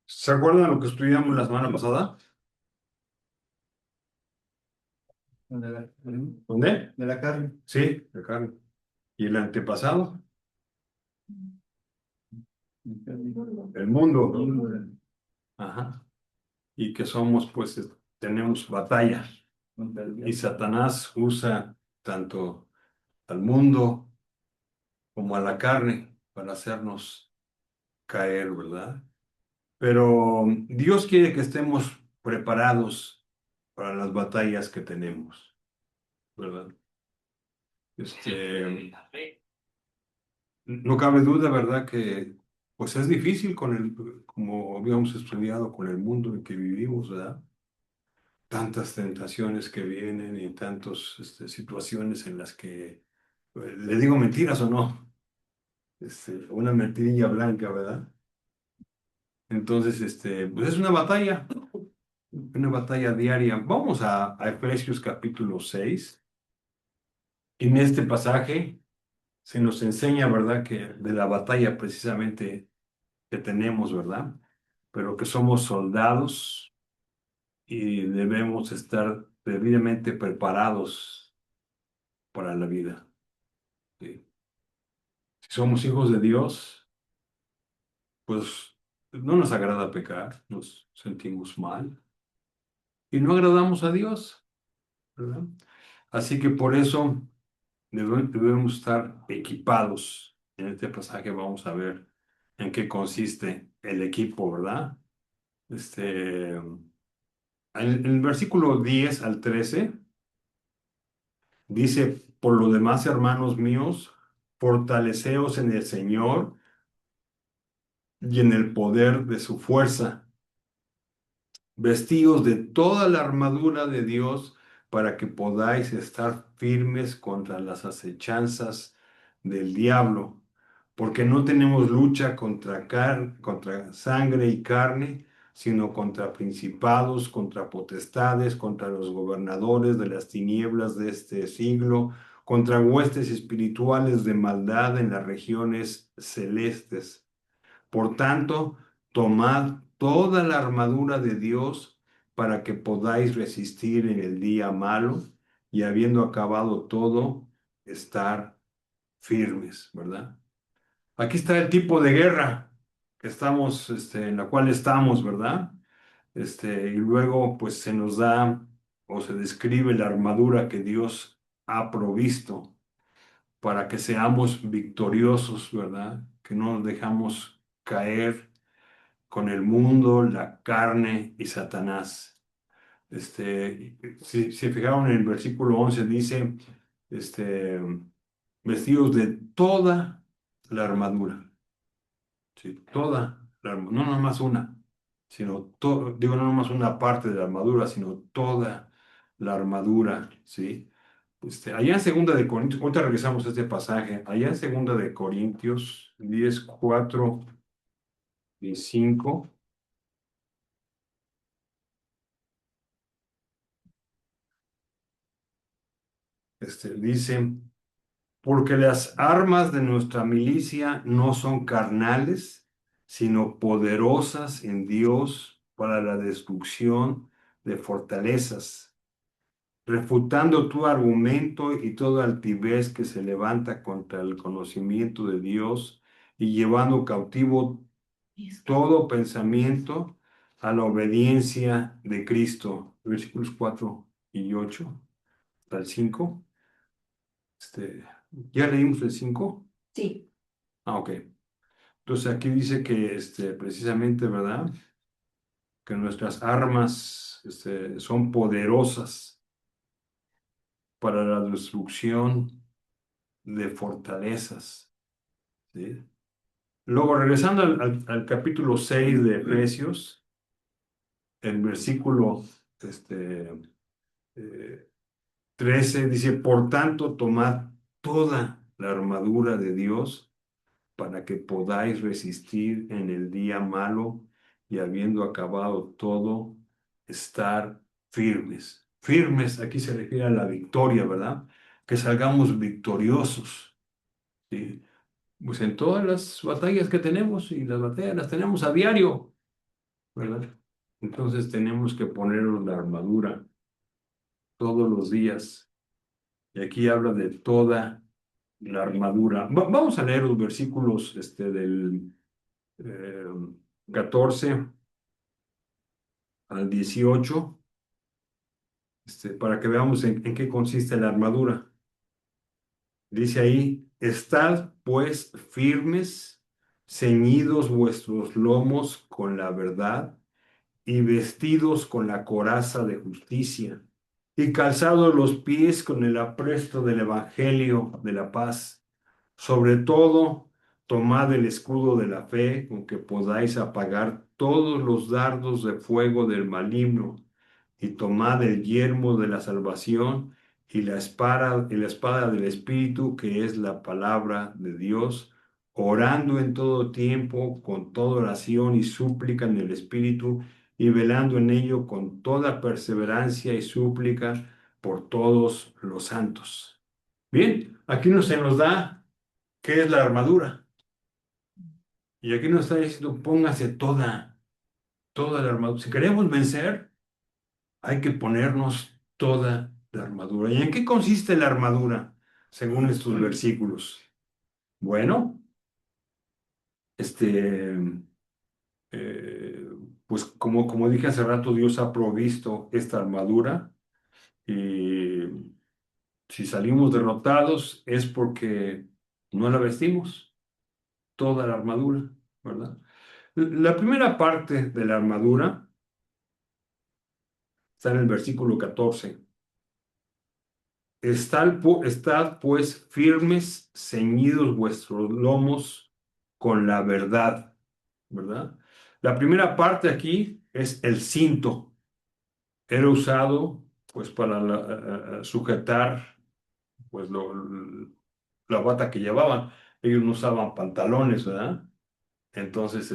¿Se acuerdan lo que estudiamos la semana pasada? ¿Dónde? De la carne. Sí, de carne. ¿Y el antepasado? El mundo. Ajá. Y que somos, pues, tenemos batalla. Y Satanás usa tanto al mundo como a la carne para hacernos caer, ¿verdad? Pero Dios quiere que estemos preparados para las batallas que tenemos, ¿verdad? Este, no cabe duda, ¿verdad? Que pues es difícil como habíamos estudiado, con el mundo en que vivimos, ¿verdad? Tantas tentaciones que vienen y tantas situaciones en las que, le digo mentiras o no, una mentirilla blanca, ¿verdad? Entonces, pues es una batalla diaria. Vamos a Efesios capítulo 6. En este pasaje se nos enseña, ¿verdad? Que de la batalla precisamente que tenemos, ¿verdad? Pero que somos soldados y debemos estar debidamente preparados para la vida. ¿Sí? Si somos hijos de Dios, pues no nos agrada pecar, nos sentimos mal y no agradamos a Dios, ¿verdad? Así que por eso debemos estar equipados. En este pasaje vamos a ver en qué consiste el equipo, ¿verdad? En el versículo 10 al 13 dice: por lo demás, hermanos míos, fortaleceos en el Señor y en el poder de su fuerza, vestíos de toda la armadura de Dios para que podáis estar firmes contra las acechanzas del diablo, porque no tenemos lucha contra sangre y carne, sino contra principados, contra potestades, contra los gobernadores de las tinieblas de este siglo, contra huestes espirituales de maldad en las regiones celestes. Por tanto, tomad toda la armadura de Dios para que podáis resistir en el día malo y habiendo acabado todo, estar firmes, ¿verdad? Aquí está el tipo de guerra que estamos, en la cual estamos, ¿verdad? Y luego, pues se nos da o se describe la armadura que Dios ha provisto para que seamos victoriosos, ¿verdad? Que no nos dejamos caer con el mundo, la carne y Satanás. Si se fijaron en el versículo 11 dice, este, vestidos de toda la armadura, ¿sí? Toda la armadura, no nomás una, sino todo, digo, no nomás una parte de la armadura, sino toda la armadura, ¿sí? Allá en Segunda de Corintios, ahorita regresamos a este pasaje, allá en Segunda de Corintios 10 4 y 5. Dice: porque las armas de nuestra milicia no son carnales, sino poderosas en Dios para la destrucción de fortalezas, refutando tu argumento y toda altivez que se levanta contra el conocimiento de Dios y llevando cautivo todo pensamiento a la obediencia de Cristo. Versículos 4 y 8 hasta el 5. ¿Ya leímos el 5? Sí, Ah, ok. Entonces aquí dice que precisamente, ¿verdad? Que nuestras armas son poderosas para la destrucción de fortalezas. ¿Sí? Luego, regresando al capítulo 6 de Efesios, el versículo eh, 13 dice: por tanto, tomad toda la armadura de Dios para que podáis resistir en el día malo y habiendo acabado todo, estar firmes. Firmes, aquí se refiere a la victoria, ¿verdad? Que salgamos victoriosos, ¿sí? Pues en todas las batallas que tenemos, y las batallas las tenemos a diario, ¿verdad? Entonces tenemos que ponernos la armadura todos los días. Y aquí habla de toda la armadura. Vamos a leer los versículos del eh, 14 al 18, para que veamos en qué consiste la armadura. Dice ahí, estad pues firmes, ceñidos vuestros lomos con la verdad y vestidos con la coraza de justicia y calzados los pies con el apresto del evangelio de la paz. Sobre todo, tomad el escudo de la fe con que podáis apagar todos los dardos de fuego del maligno, y tomad el yelmo de la salvación y la espada del Espíritu, que es la palabra de Dios, orando en todo tiempo, con toda oración y súplica en el Espíritu, y velando en ello con toda perseverancia y súplica por todos los santos. Bien, aquí no se nos da qué es la armadura. Y aquí nos está diciendo, póngase toda la armadura. Si queremos vencer, hay que ponernos toda la armadura. ¿Y en qué consiste la armadura, según estos versículos? Bueno, este, eh, pues como dije hace rato, Dios ha provisto esta armadura. Y si salimos derrotados es porque no la vestimos, toda la armadura, ¿verdad? La primera parte de la armadura está en el versículo 14. Estad pues firmes, ceñidos vuestros lomos con la verdad, ¿verdad? La primera parte aquí es el cinto. Era usado pues para sujetar pues la bata que llevaban. Ellos no usaban pantalones, ¿verdad? Entonces,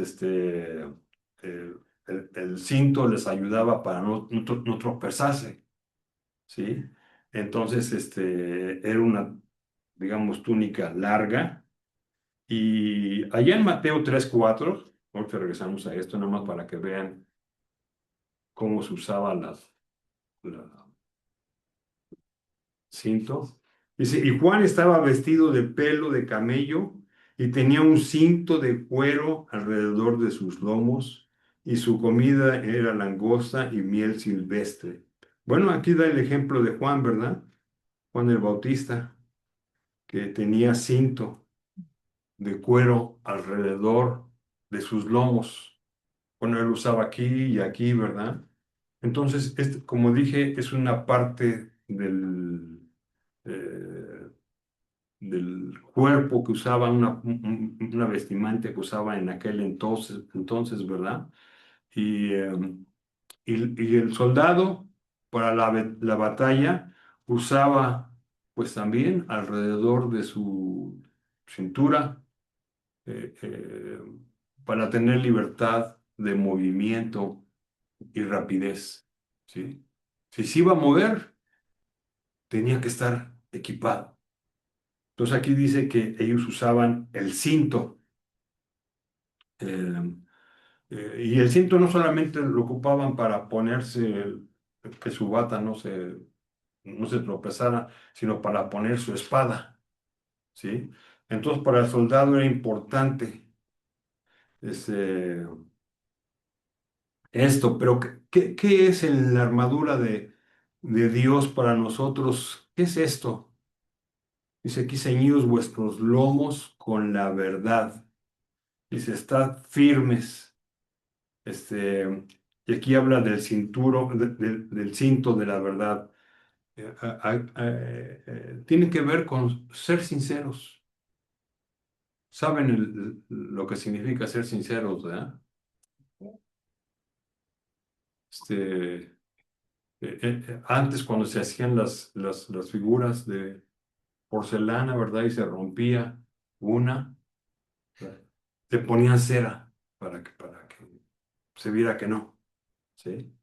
el cinto les ayudaba para no tropezarse, ¿sí? Entonces, era una, digamos, túnica larga. Y allá en Mateo 3:4, ahorita regresamos a esto, nada más para que vean cómo se usaba la cinto. Dice, y Juan estaba vestido de pelo de camello y tenía un cinto de cuero alrededor de sus lomos, y su comida era langosta y miel silvestre. Bueno, aquí da el ejemplo de Juan, ¿verdad? Juan el Bautista, que tenía cinto de cuero alrededor de sus lomos. Bueno, él usaba aquí y aquí, ¿verdad? Entonces, como dije, es una parte eh, del cuerpo que usaba, una vestimenta que usaba en aquel entonces, ¿verdad? Y, eh, y el soldado para la batalla usaba pues también alrededor de su cintura, eh, eh, para tener libertad de movimiento y rapidez, ¿sí? Si se iba a mover, tenía que estar equipado. Entonces aquí dice que ellos usaban el cinto. eh, y el cinto no solamente lo ocupaban para ponerse, que su bata no se tropezara, sino para poner su espada, ¿sí? Entonces para el soldado era importante ese, esto, pero ¿qué es en la armadura de Dios para nosotros? ¿Qué es esto? Dice aquí, ceñidos vuestros lomos con la verdad. Dice, estad firmes. Y aquí habla del cinturón, del cinto de la verdad. Tiene que ver con ser sinceros. ¿Saben lo que significa ser sinceros, verdad? Este, Antes, cuando se hacían las figuras de porcelana, ¿verdad? Y se rompía una, ¿verdad? Le ponían cera para que se viera que no, ¿sí?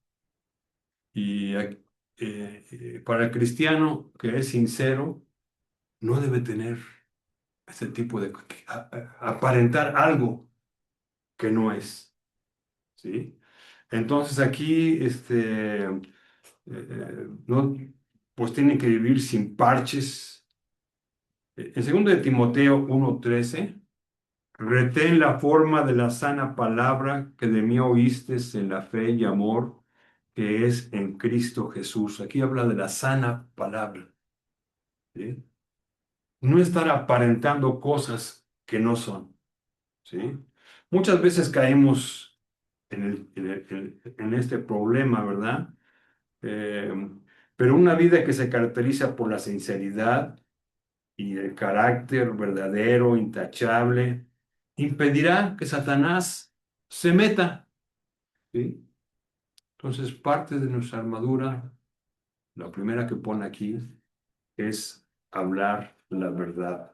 Y para el cristiano que es sincero, no debe tener ese tipo aparentar algo que no es, ¿sí? Entonces aquí, no, pues tienen que vivir sin parches. En 2 de Timoteo 1:13, retén la forma de la sana palabra que de mí oíste en la fe y amor que es en Cristo Jesús. Aquí habla de la sana palabra, ¿sí? No estar aparentando cosas que no son, ¿sí? Muchas veces caemos en este problema, ¿verdad? Eh, pero una vida que se caracteriza por la sinceridad y el carácter verdadero, intachable, impedirá que Satanás se meta, ¿sí? Entonces, parte de nuestra armadura, la primera que pone aquí, es hablar la verdad.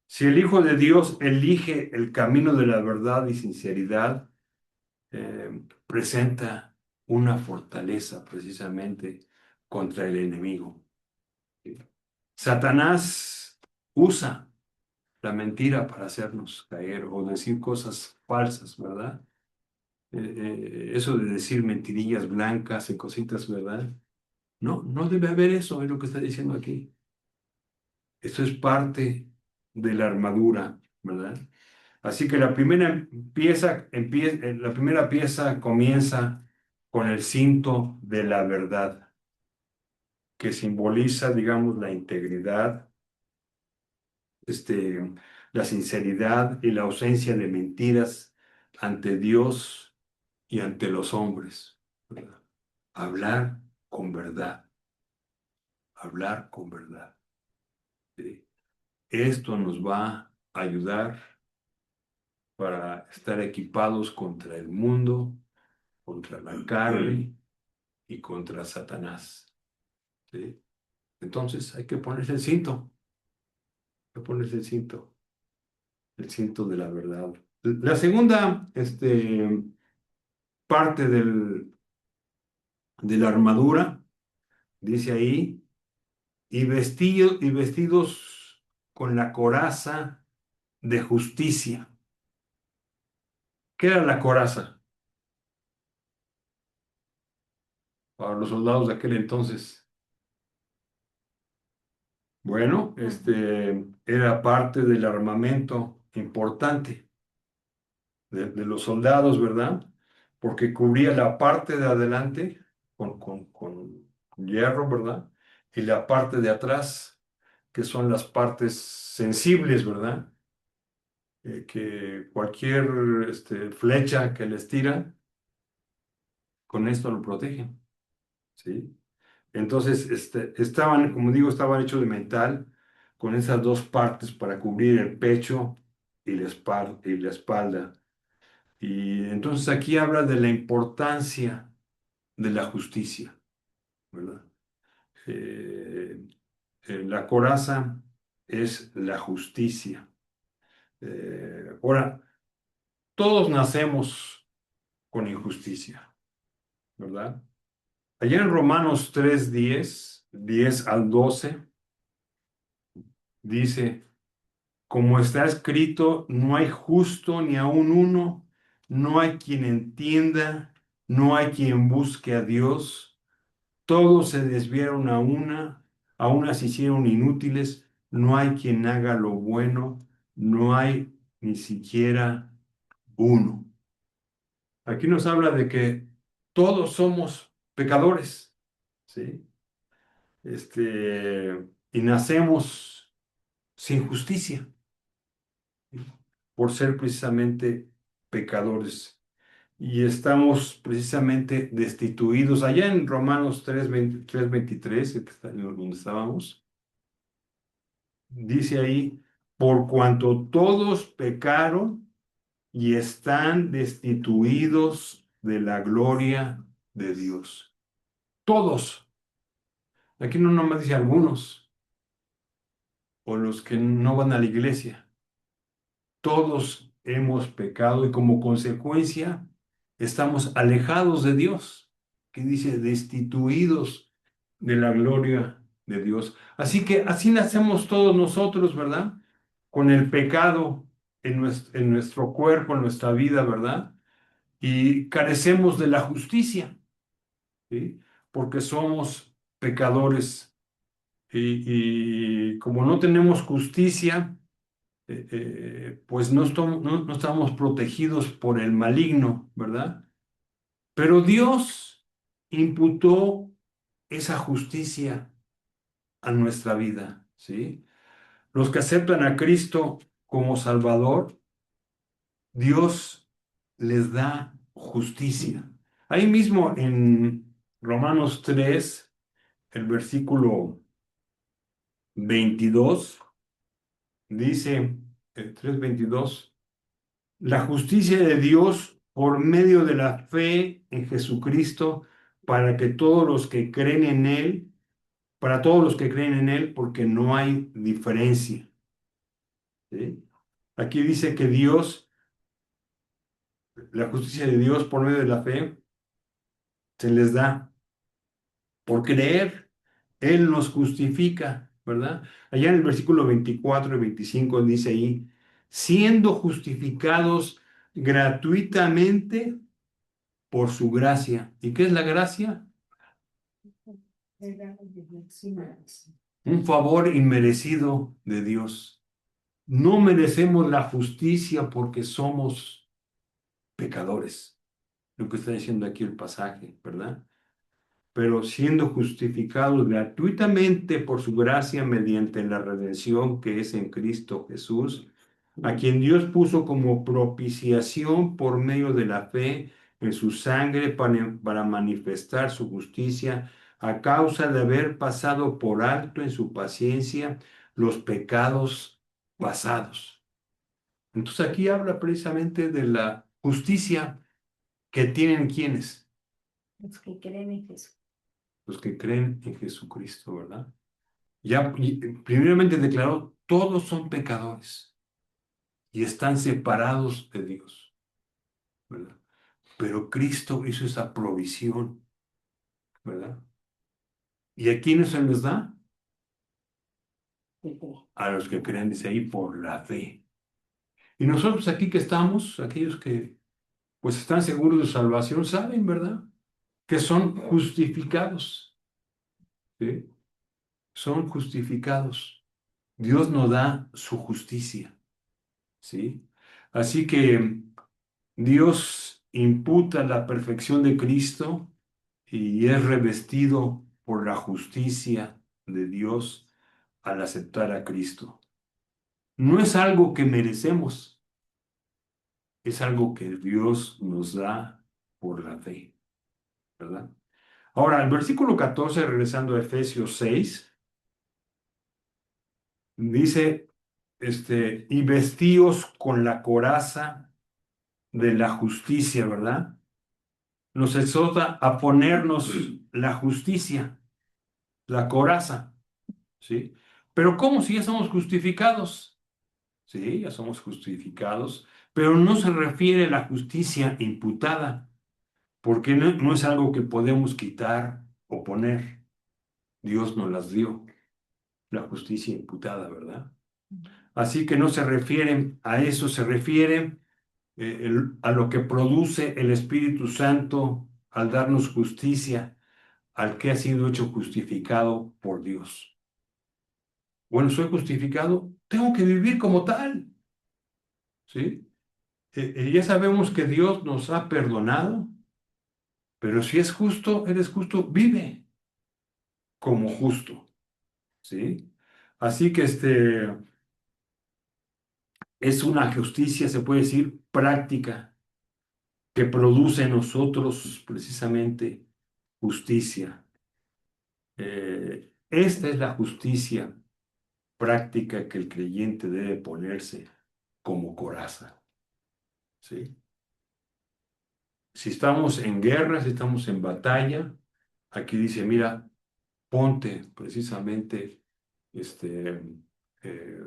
Si el Hijo de Dios elige el camino de la verdad y sinceridad, presenta una fortaleza precisamente contra el enemigo. Satanás usa la mentira para hacernos caer o decir cosas falsas, ¿verdad? Eso de decir mentirillas blancas y cositas, ¿verdad? No, no debe haber eso, es lo que está diciendo aquí. Esto es parte de la armadura, ¿verdad? Así que la primera pieza comienza con el cinto de la verdad, que simboliza, digamos, la integridad, este, la sinceridad y la ausencia de mentiras ante Dios y ante los hombres, ¿verdad? Hablar con verdad, hablar con verdad. ¿Sí? Esto nos va a ayudar para estar equipados contra el mundo, contra la carne y contra Satanás. ¿Sí? Entonces hay que ponerse hay que ponerse el cinto de la verdad. La segunda, parte de la armadura, dice ahí, y vestidos con la coraza de justicia. ¿Qué era la coraza para los soldados de aquel entonces? Bueno, era parte del armamento importante de los soldados, ¿verdad? Porque cubría la parte de adelante con hierro, ¿verdad? Y la parte de atrás, que son las partes sensibles, ¿verdad? Que cualquier flecha que les tira, con esto lo protegen, ¿sí? Entonces, estaban, como digo, estaban hechos de metal, con esas dos partes para cubrir el pecho y la espalda. Y entonces aquí habla de la importancia de la justicia, ¿verdad? Eh, la coraza es la justicia. Ahora, todos nacemos con injusticia, ¿verdad? Allá en Romanos 3:10, 10 al 12, dice, como está escrito, no hay justo ni aun uno, no hay quien entienda, no hay quien busque a Dios. Todos se desviaron a unas se hicieron inútiles, no hay quien haga lo bueno, no hay ni siquiera uno. Aquí nos habla de que todos somos pecadores, ¿sí? Y nacemos sin justicia, ¿sí? Por ser precisamente pecadores. Y estamos precisamente destituidos. Allá en Romanos 3:23, que está donde estábamos, dice ahí, por cuanto todos pecaron y están destituidos de la gloria de Dios. Todos. Aquí no nomás dice algunos, o los que no van a la iglesia. Todos hemos pecado y como consecuencia estamos alejados de Dios, que dice destituidos de la gloria de Dios. Así que así nacemos todos nosotros, ¿verdad? Con el pecado en nuestro cuerpo, en nuestra vida, ¿verdad? y carecemos de la justicia, ¿sí? Porque somos pecadores y como no tenemos justicia, pues no estamos protegidos por el maligno, ¿verdad? Pero Dios imputó esa justicia a nuestra vida, ¿sí? Los que aceptan a Cristo como Salvador, Dios les da justicia. Ahí mismo en Romanos 3, el versículo 22, dice, el 3:22, la justicia de Dios por medio de la fe en Jesucristo para que todos los que creen en Él, para todos los que creen en Él, porque no hay diferencia, ¿sí? Aquí dice que Dios, la justicia de Dios por medio de la fe, se les da por creer. Él nos justifica, ¿verdad? Allá en el versículo 24 y 25 dice ahí, siendo justificados gratuitamente por su gracia. ¿Y qué es la gracia? Un favor inmerecido de Dios. No merecemos la justicia porque somos pecadores, lo que está diciendo aquí el pasaje, ¿verdad? Pero siendo justificados gratuitamente por su gracia mediante la redención que es en Cristo Jesús, a quien Dios puso como propiciación por medio de la fe en su sangre para manifestar su justicia a causa de haber pasado por alto en su paciencia los pecados pasados. Entonces aquí habla precisamente de la justicia que tienen quienes, Los que creen en Jesús. los que creen en Jesucristo, ¿verdad? Ya primeramente declaró, todos son pecadores y están separados de Dios, ¿verdad? Pero Cristo hizo esa provisión, ¿verdad? ¿Y a quiénes se les da? A los que creen, dice ahí, por la fe. Y nosotros aquí que estamos, aquellos que pues están seguros de salvación, saben, ¿verdad? Que son justificados, ¿sí? Son justificados. Dios nos da su justicia, ¿sí? Así que Dios imputa la perfección de Cristo y es revestido por la justicia de Dios al aceptar a Cristo. No es algo que merecemos, es algo que Dios nos da por la fe, ¿verdad? Ahora, el versículo 14, regresando a Efesios 6, dice, y vestíos con la coraza de la justicia, ¿verdad? Nos exhorta a ponernos la justicia, la coraza, ¿sí? Pero ¿cómo si ya somos justificados? Sí, ya somos justificados, pero no se refiere a la justicia imputada, porque no es algo que podemos quitar o poner. Dios nos las dio, la justicia imputada, ¿verdad? Así que no se refieren a eso, se refiere a lo que produce el Espíritu Santo al darnos justicia, al que ha sido hecho justificado por Dios. Bueno, soy justificado, tengo que vivir como tal, ¿sí? Ya sabemos que Dios nos ha perdonado, pero si es justo, eres justo, vive como justo, ¿sí? Así que es una justicia, se puede decir, práctica, que produce en nosotros precisamente justicia. Esta es la justicia práctica que el creyente debe ponerse como coraza, ¿sí? Si estamos en guerra, si estamos en batalla, aquí dice, mira, ponte precisamente eh,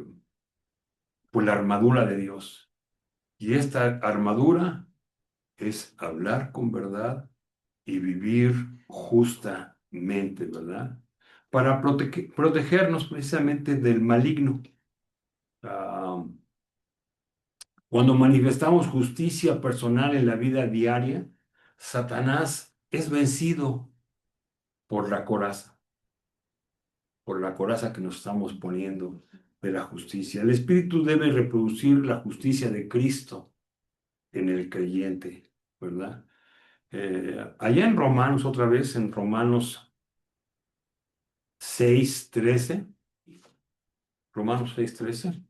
pues la armadura de Dios. Y esta armadura es hablar con verdad y vivir justamente, ¿verdad? Para protegernos precisamente del maligno. Ah, Cuando manifestamos justicia personal en la vida diaria, Satanás es vencido por por la coraza que nos estamos poniendo de la justicia. El Espíritu debe reproducir la justicia de Cristo en el creyente, ¿verdad? Allá en Romanos, otra vez, en Romanos 6:13, Romanos 6:13.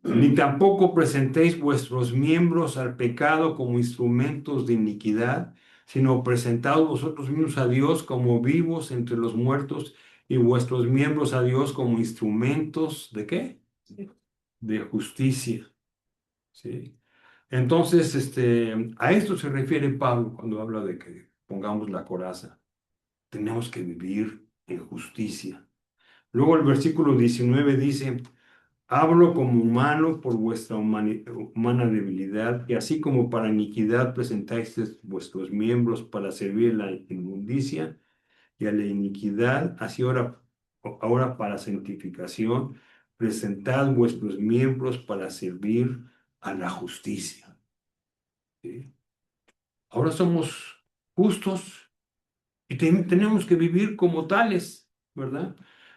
Ni tampoco presentéis vuestros miembros al pecado como instrumentos de iniquidad, sino presentaos vosotros mismos a Dios como vivos entre los muertos y vuestros miembros a Dios como instrumentos ¿de qué? De justicia, ¿sí? Entonces, a esto se refiere Pablo cuando habla de que pongamos la coraza. Tenemos que vivir en justicia. Luego el versículo 19 dice, hablo como humano por vuestra humana debilidad, y así como para iniquidad presentáis vuestros miembros para servir la inmundicia y a la iniquidad, así ahora para santificación, presentad vuestros miembros para servir a la justicia. ¿Sí? Ahora somos justos y tenemos que vivir como tales, ¿verdad?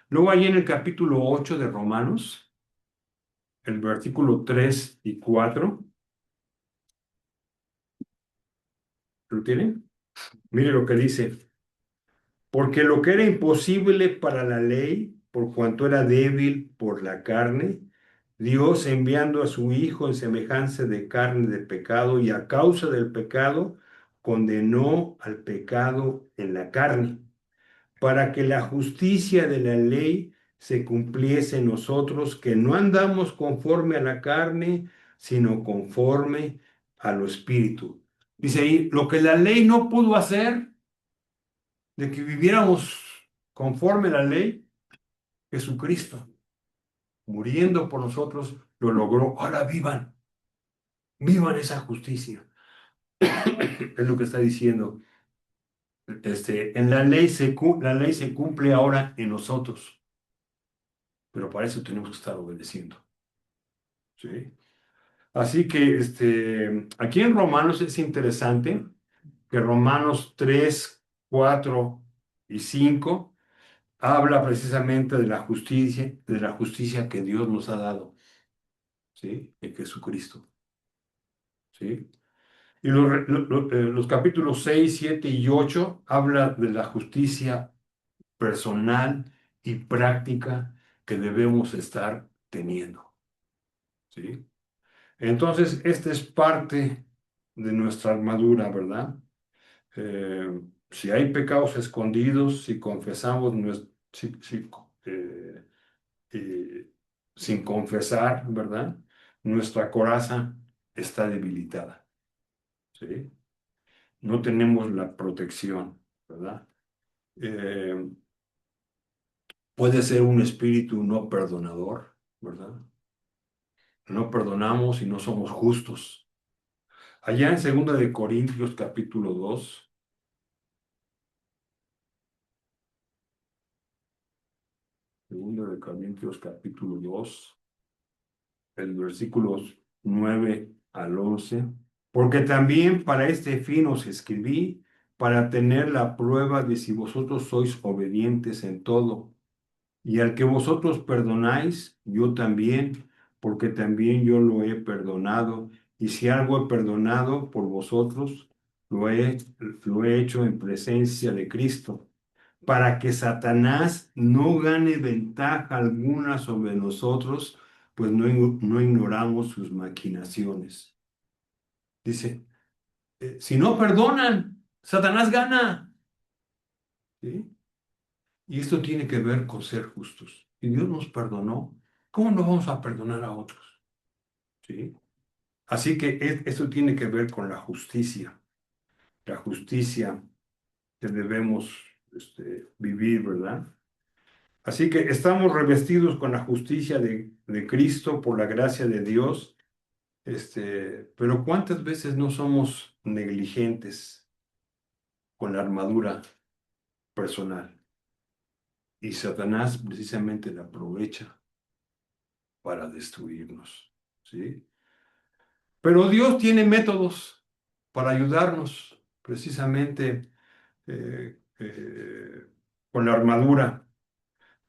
Luego ahí en el capítulo 8 de Romanos, el versículo 3 y 4, ¿lo tienen? Mire lo que dice. Porque lo que era imposible para la ley, por cuanto era débil por la carne, Dios enviando a su Hijo en semejanza de carne de pecado y a causa del pecado, condenó al pecado en la carne, para que la justicia de la ley se cumpliese en nosotros, que no andamos conforme a la carne, sino conforme a lo espíritu. Dice ahí, lo que la ley no pudo hacer, de que viviéramos conforme a la ley, Jesucristo, muriendo por nosotros, lo logró. Ahora vivan esa justicia. Es lo que está diciendo. En la ley se cumple ahora en nosotros, pero para eso tenemos que estar obedeciendo. ¿Sí? Así que aquí en Romanos es interesante que Romanos 3, 4 y 5 habla precisamente de la justicia que Dios nos ha dado, ¿sí? En Jesucristo, ¿sí? Y los capítulos 6, 7 y 8 habla de la justicia personal y práctica que debemos estar teniendo, ¿sí? Entonces, esta es parte de nuestra armadura, ¿verdad? Si hay pecados escondidos, si confesamos, eh, eh, sin confesar, ¿verdad? Nuestra coraza está debilitada, ¿sí? No tenemos la protección, ¿verdad? Eh, Puede ser un espíritu no perdonador, ¿verdad? No perdonamos y no somos justos. Allá en 2 Corintios capítulo 2, 2 capítulo 2, el versículos 9 al 11. Porque también para este fin os escribí, para tener la prueba de si vosotros sois obedientes en todo. Y al que vosotros perdonáis, yo también, porque también yo lo he perdonado. Y si algo he perdonado por vosotros, lo he hecho en presencia de Cristo, para que Satanás no gane ventaja alguna sobre nosotros, pues no ignoramos sus maquinaciones. Dice, si no perdonan, Satanás gana. ¿Sí? Y esto tiene que ver con ser justos. Si Dios nos perdonó, ¿cómo no vamos a perdonar a otros? ¿Sí? Así que esto tiene que ver con la justicia que debemos vivir, ¿verdad? Así que estamos revestidos con la justicia de Cristo por la gracia de Dios, pero ¿cuántas veces no somos negligentes con la armadura personal? Y Satanás precisamente la aprovecha para destruirnos, ¿sí? Pero Dios tiene métodos para ayudarnos precisamente con la armadura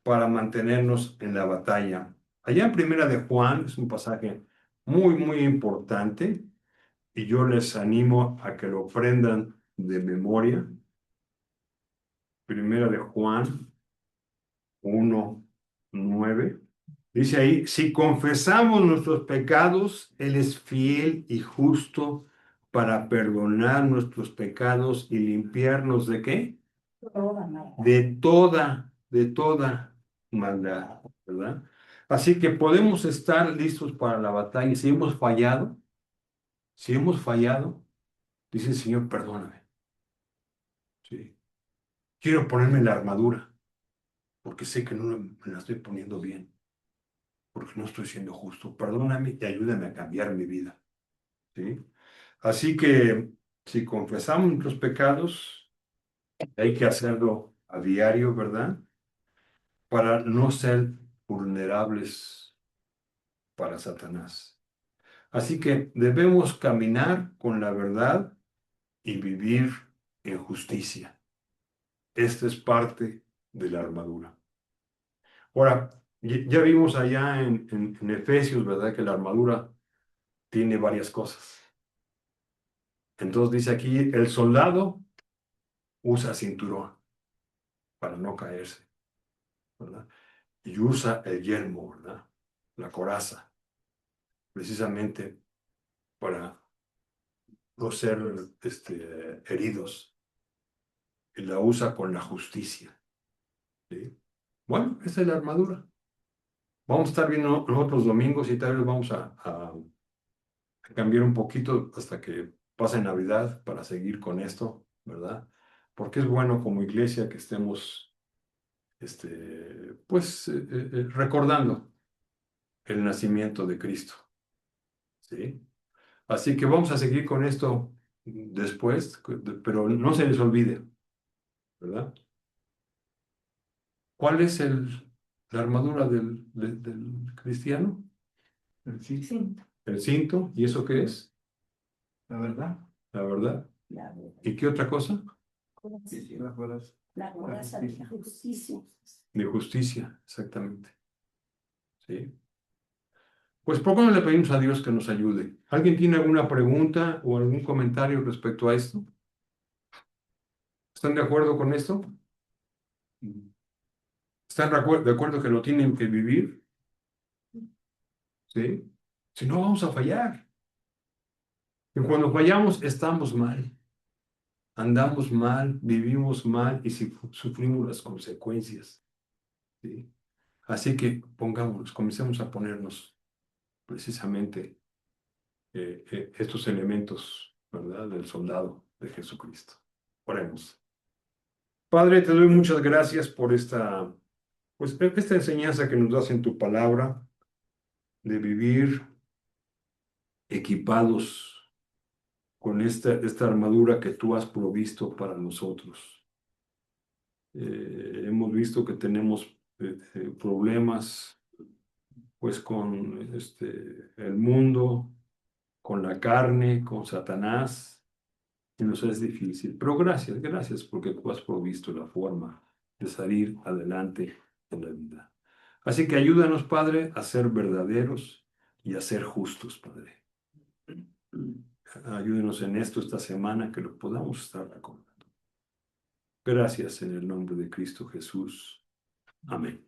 para mantenernos en la batalla. Allá en Primera de Juan es un pasaje muy, muy importante y yo les animo a que lo aprendan de memoria. Primera de Juan 1:9. Dice ahí, si confesamos nuestros pecados, Él es fiel y justo para perdonar nuestros pecados y limpiarnos ¿de qué? Toda mala. De toda maldad, ¿verdad? Así que podemos estar listos para la batalla. Si hemos fallado, dice el Señor, perdóname. Sí. Quiero ponerme la armadura, porque sé que no me la estoy poniendo bien, porque no estoy siendo justo. Perdóname y ayúdame a cambiar mi vida. ¿Sí? Así que si confesamos nuestros pecados, hay que hacerlo a diario, ¿verdad? Para no ser vulnerables para Satanás. Así que debemos caminar con la verdad y vivir en justicia. Esta es parte de la armadura. Ahora, ya vimos allá en Efesios, ¿verdad? Que la armadura tiene varias cosas. Entonces dice aquí, el soldado usa cinturón para no caerse, ¿verdad? Y usa el yelmo, ¿verdad? La coraza, precisamente para no ser heridos. Y la usa con la justicia, ¿sí? Bueno, esa es la armadura. Vamos a estar viendo los otros domingos y tal vez vamos a cambiar un poquito hasta que pase Navidad para seguir con esto, ¿verdad? Porque es bueno como iglesia que estemos, recordando el nacimiento de Cristo, ¿sí? Así que vamos a seguir con esto después, pero no se les olvide, ¿verdad? ¿Cuál es la armadura del cristiano? Sí, El cinto. ¿Y eso qué es? La verdad. La verdad. la verdad. ¿Y qué otra cosa? Sí, sí, las verdades. La coraza de la justicia. De justicia, exactamente. ¿Sí? Pues, ¿por qué no le pedimos a Dios que nos ayude? ¿Alguien tiene alguna pregunta o algún comentario respecto a esto? ¿Están de acuerdo con esto? ¿Están de acuerdo que lo tienen que vivir? ¿Sí? Si no, vamos a fallar. Y cuando fallamos, estamos mal. Andamos mal, vivimos mal y sufrimos las consecuencias. ¿Sí? Así que comencemos a ponernos precisamente estos elementos, ¿verdad? Del soldado de Jesucristo. Oremos. Padre, te doy muchas gracias por esta enseñanza que nos das en tu palabra de vivir equipados con esta armadura que tú has provisto para nosotros. Hemos visto que tenemos problemas pues con el mundo, con la carne, con Satanás, y nos es difícil. Pero gracias porque tú has provisto la forma de salir adelante en la vida. Así que ayúdanos, Padre, a ser verdaderos y a ser justos, Padre. Ayúdenos en esto esta semana que lo podamos estar recordando. Gracias en el nombre de Cristo Jesús. Amén.